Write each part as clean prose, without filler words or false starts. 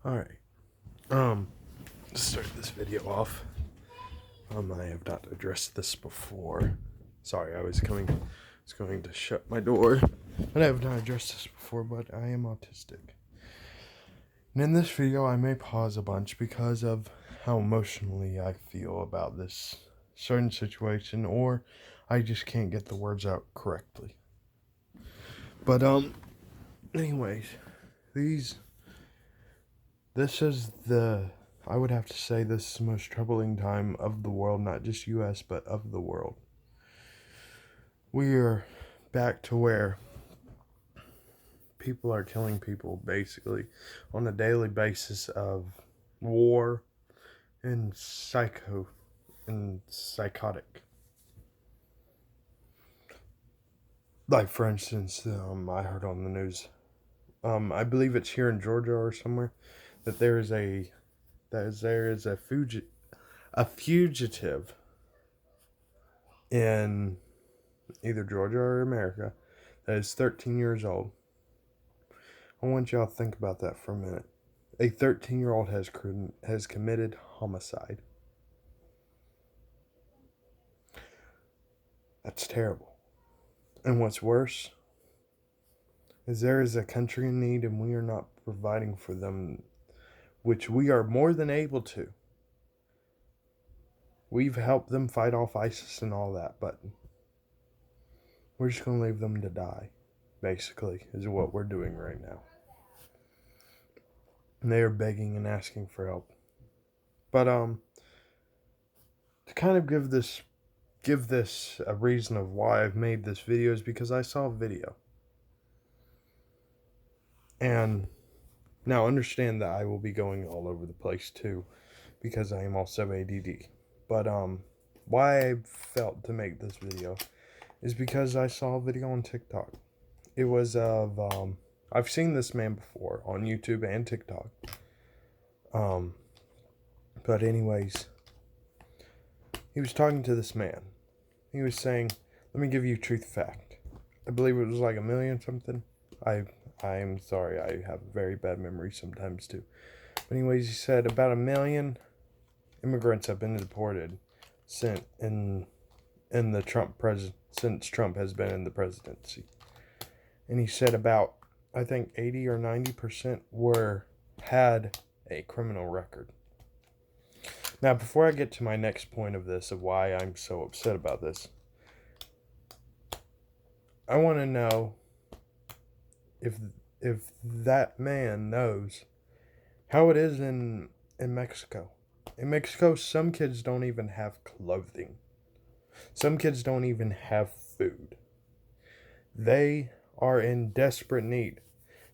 Alright, to start this video off, I have not addressed this before. Sorry, I was going to shut my door, and I have not addressed this before, but I am autistic. And in this video, I may pause a bunch because of how emotionally I feel about this certain situation, or I just can't get the words out correctly. But, anyways, this is I would have to say this is the most troubling time of the world, not just US, but of the world. We are back to where people are killing people basically on a daily basis of war and psychotic. Like, for instance, I heard on the news, I believe it's here in Georgia or somewhere, that there is a fugitive in either Georgia or America that is 13 years old. I want y'all to think about that for a minute. A 13-year-old has committed homicide. That's terrible. And what's worse is there is a country in need and we are not providing for them, which we are more than able to. We've helped them fight off ISIS and all that, but we're just going to leave them to die, basically, is what we're doing right now. And they are begging and asking for help. But, to kind of give this a reason of why I've made this video is because I saw a video. And now understand that I will be going all over the place too, because I am also ADD. But, why I felt to make this video is because I saw a video on TikTok. It was of, I've seen this man before on YouTube and TikTok. But anyways, he was talking to this man. He was saying, let me give you a truth fact. I believe it was like 1 million something. I'm sorry, I have a very bad memory sometimes too. But anyways, he said about 1 million immigrants have been deported since Trump has been in the presidency. And he said about, I think 80 or 90% had a criminal record. Now, before I get to my next point of this, of why I'm so upset about this, I want to know if that man knows how it is in Mexico. In Mexico, some kids don't even have clothing. Some kids don't even have food. They are in desperate need.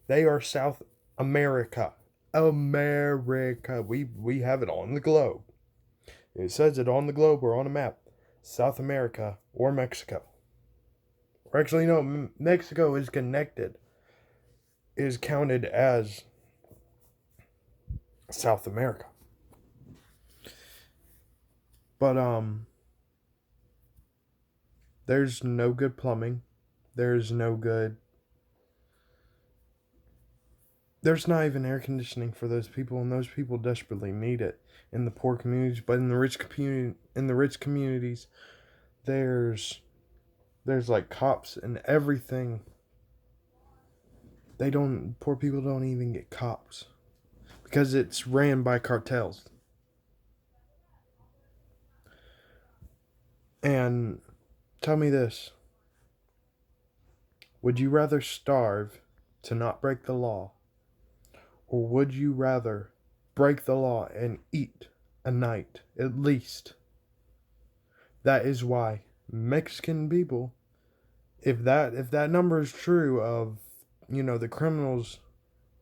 They are South America. America. We have it on the globe. It says it on the globe or on a map. South America or Mexico. Or actually, no, Mexico is connected. Is counted as South America. But, there's no good plumbing. There's not even air conditioning for those people, and those people desperately need it in the poor communities. But in the rich communities, there's like cops and everything. Poor people don't even get cops because it's ran by cartels. And tell me this. Would you rather starve to not break the law, or would you rather break the law and eat a night at least? That is why Mexican people, if that number is true of, the criminals,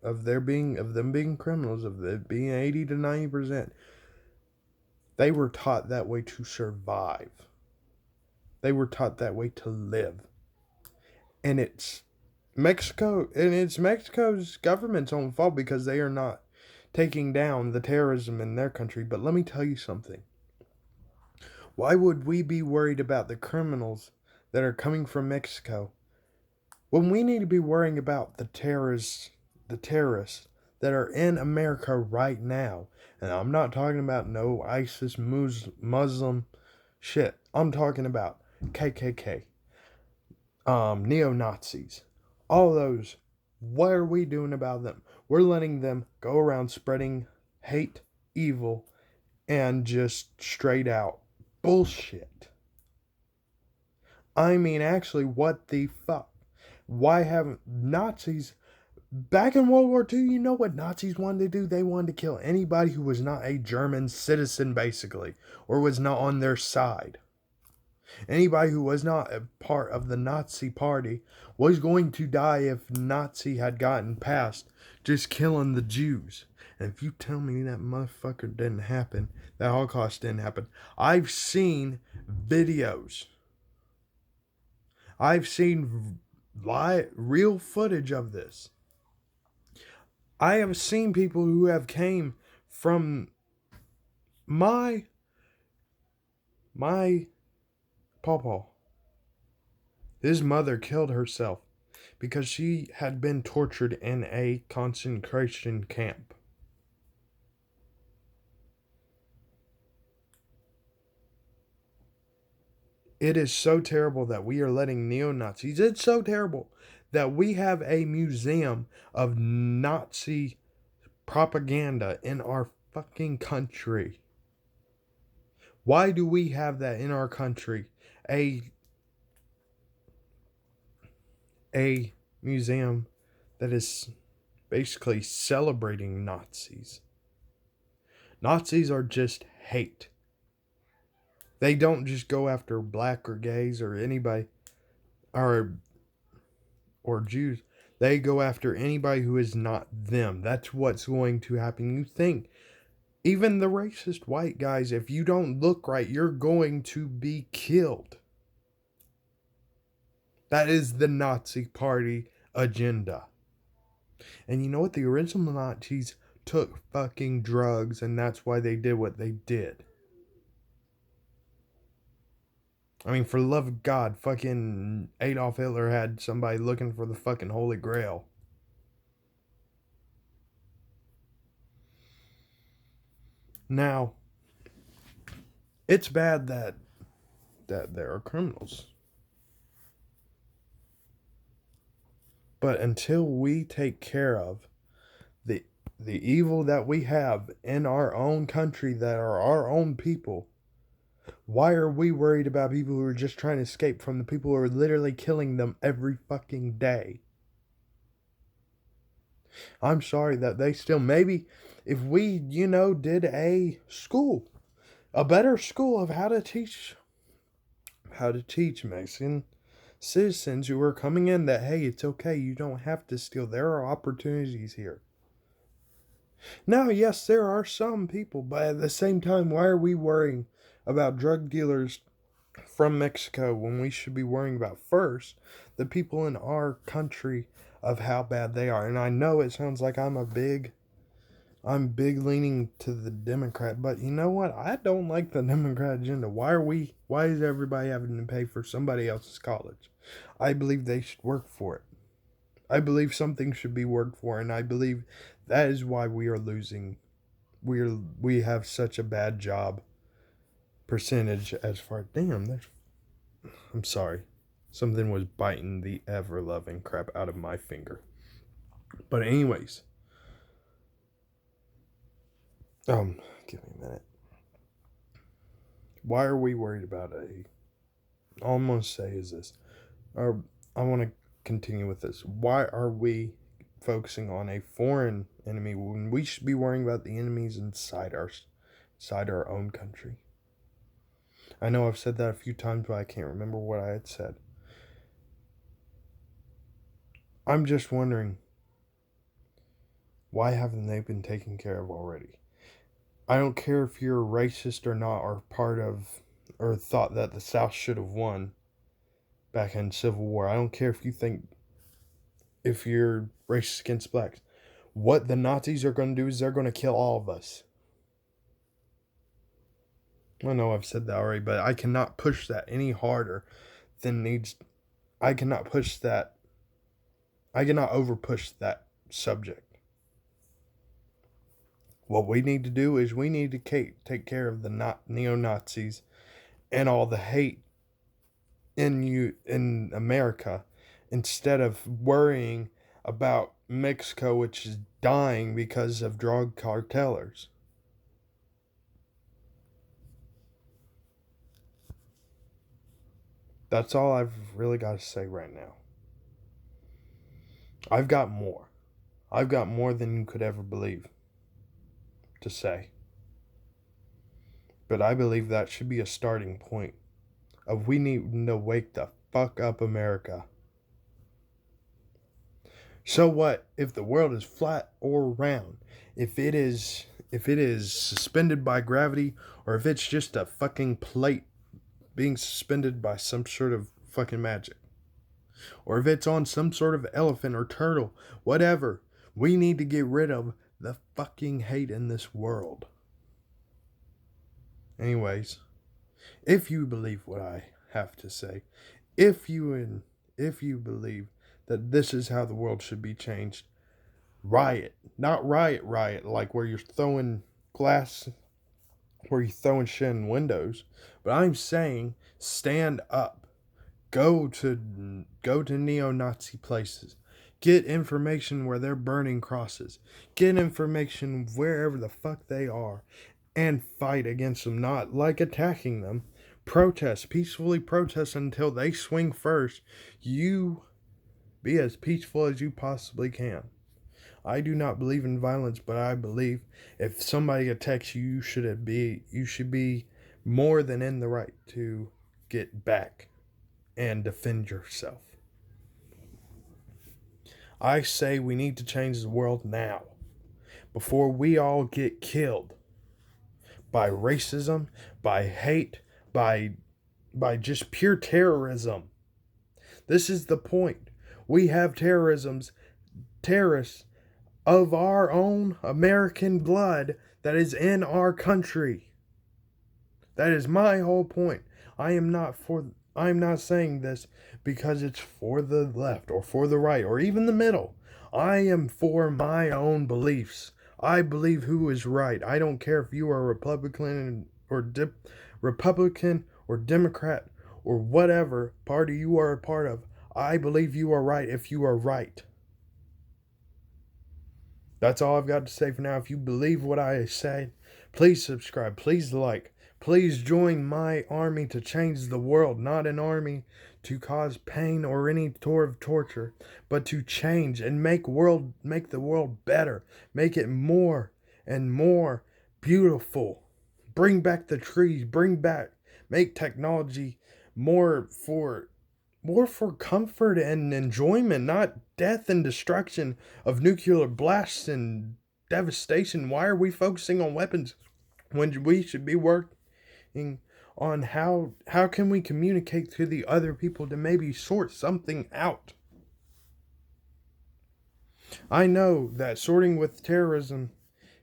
of them being criminals, of it being 80 to 90%, they were taught that way to survive. They were taught that way to live. And it's Mexico's government's own fault because they are not taking down the terrorism in their country. But let me tell you something. Why would we be worried about the criminals that are coming from Mexico when we need to be worrying about the terrorists that are in America right now. And I'm not talking about no ISIS Muslim shit. I'm talking about KKK, neo Nazis, all those. What are we doing about them? We're letting them go around spreading hate, evil, and just straight out bullshit. I mean, actually, what the fuck? Why haven't Nazis back in World War II? You know what Nazis wanted to do? They wanted to kill anybody who was not a German citizen, basically, or was not on their side. Anybody who was not a part of the Nazi party was going to die if Nazi had gotten past just killing the Jews. And if you tell me that motherfucker didn't happen, that Holocaust didn't happen, I've seen videos. I've seen real footage of this. I have seen people who have came from my pawpaw. His mother killed herself because she had been tortured in a concentration camp. It is so terrible that we are letting neo-Nazis. It's so terrible that we have a museum of Nazi propaganda in our fucking country. Why do we have that in our country? A museum that is basically celebrating Nazis. Nazis are just hate. They don't just go after black or gays or anybody or Jews. They go after anybody who is not them. That's what's going to happen. You think even the racist white guys, if you don't look right, you're going to be killed. That is the Nazi party agenda. And you know what? The original Nazis took fucking drugs, and that's why they did what they did. I mean, for the love of God, fucking Adolf Hitler had somebody looking for the fucking Holy Grail. Now, it's bad that there are criminals. But until we take care of the evil that we have in our own country that are our own people, why are we worried about people who are just trying to escape from the people who are literally killing them every fucking day? I'm sorry that they still, maybe if we, did a school, a better school of how to teach Mexican citizens who are coming in that, hey, it's okay, you don't have to steal. There are opportunities here. Now, yes, there are some people, but at the same time, why are we worrying about drug dealers from Mexico when we should be worrying about first the people in our country of how bad they are? And I know it sounds like I'm big leaning to the Democrat, but you know what? I don't like the Democrat agenda. Why is everybody having to pay for somebody else's college? I believe they should work for it. I believe something should be worked for, and I believe that is why we are losing. We have such a bad job percentage as far. Damn, I'm sorry. Something was biting the ever-loving crap out of my finger. But anyways, give me a minute. Why are we worried about all I'm gonna say is this. Or I want to continue with this. Why are we focusing on a foreign enemy when we should be worrying about the enemies inside our own country? I know I've said that a few times, but I can't remember what I had said. I'm just wondering, why haven't they been taken care of already? I don't care if you're racist or not, or part of, or thought that the South should have won back in Civil War. I don't care if you're racist against blacks. What the Nazis are going to do is they're going to kill all of us. I know I've said that already, but I cannot push that any harder than needs. I cannot push that. I cannot over push that subject. What we need to do is we need to take care of the neo-Nazis and all the hate in America, instead of worrying about Mexico, which is dying because of drug cartellers. That's all I've really got to say right now. I've got more. I've got more than you could ever believe to say. But I believe that should be a starting point of we need to wake the fuck up, America. So what if the world is flat or round? If it is suspended by gravity, or if it's just a fucking plate being suspended by some sort of fucking magic, or if it's on some sort of elephant or turtle, whatever, we need to get rid of the fucking hate in this world. Anyways, if you believe what I have to say, if you believe that this is how the world should be changed, riot. Not riot like where you're throwing glass, where you're throwing shit in windows, but I'm saying stand up. Go to neo-Nazi places. Get information where they're burning crosses. Get information wherever the fuck they are and fight against them, not like attacking them. Protest, peacefully protest until they swing first. You be as peaceful as you possibly can. I do not believe in violence, but I believe if somebody attacks you, you should be more than in the right to get back and defend yourself. I say we need to change the world now, before we all get killed by racism, by hate, by just pure terrorism. This is the point. We have terrorists of our own American blood that is in our country. That is my whole point. I am not saying this because it's for the left or for the right or even the middle. I am for my own beliefs. I believe who is right. I don't care if you are Republican or Democrat or whatever party you are a part of. I believe you are right if you are right. That's all I've got to say for now. If you believe what I say, please subscribe. Please like. Please join my army to change the world. Not an army to cause pain or any sort of torture, but to change and make the world better. Make it more and more beautiful. Bring back the trees. Make technology more for comfort and enjoyment, not death and destruction of nuclear blasts and devastation. Why are we focusing on weapons when we should be working on how can we communicate to the other people to maybe sort something out? I know that sorting with terrorism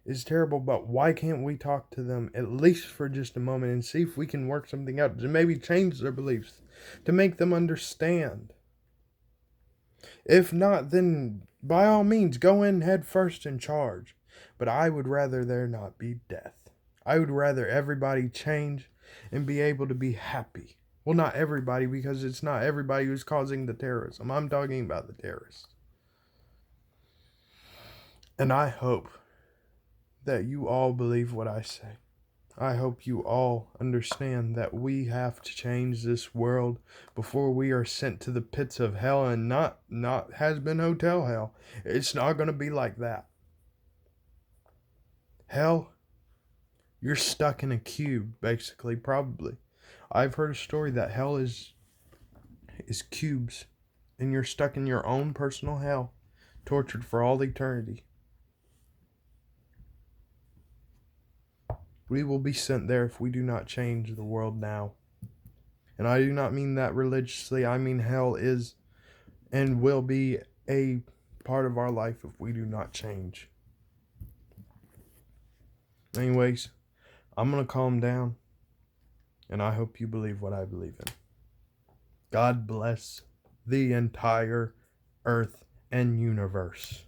is terrible, but why can't we talk to them at least for just a moment and see if we can work something out to maybe change their beliefs, to make them understand? If not, then by all means go in head first and charge. But I would rather there not be death. I would rather everybody change and be able to be happy. Well, not everybody, because it's not everybody who's causing the terrorism. I'm talking about the terrorists. And I hope that you all believe what I say. I hope you all understand that we have to change this world before we are sent to the pits of hell, and not has been hotel hell. It's not going to be like that. Hell, you're stuck in a cube, basically, probably. I've heard a story that hell is cubes, and you're stuck in your own personal hell, tortured for all eternity. We will be sent there if we do not change the world now. And I do not mean that religiously. I mean hell is and will be a part of our life if we do not change. Anyways, I'm going to calm down, and I hope you believe what I believe in. God bless the entire earth and universe.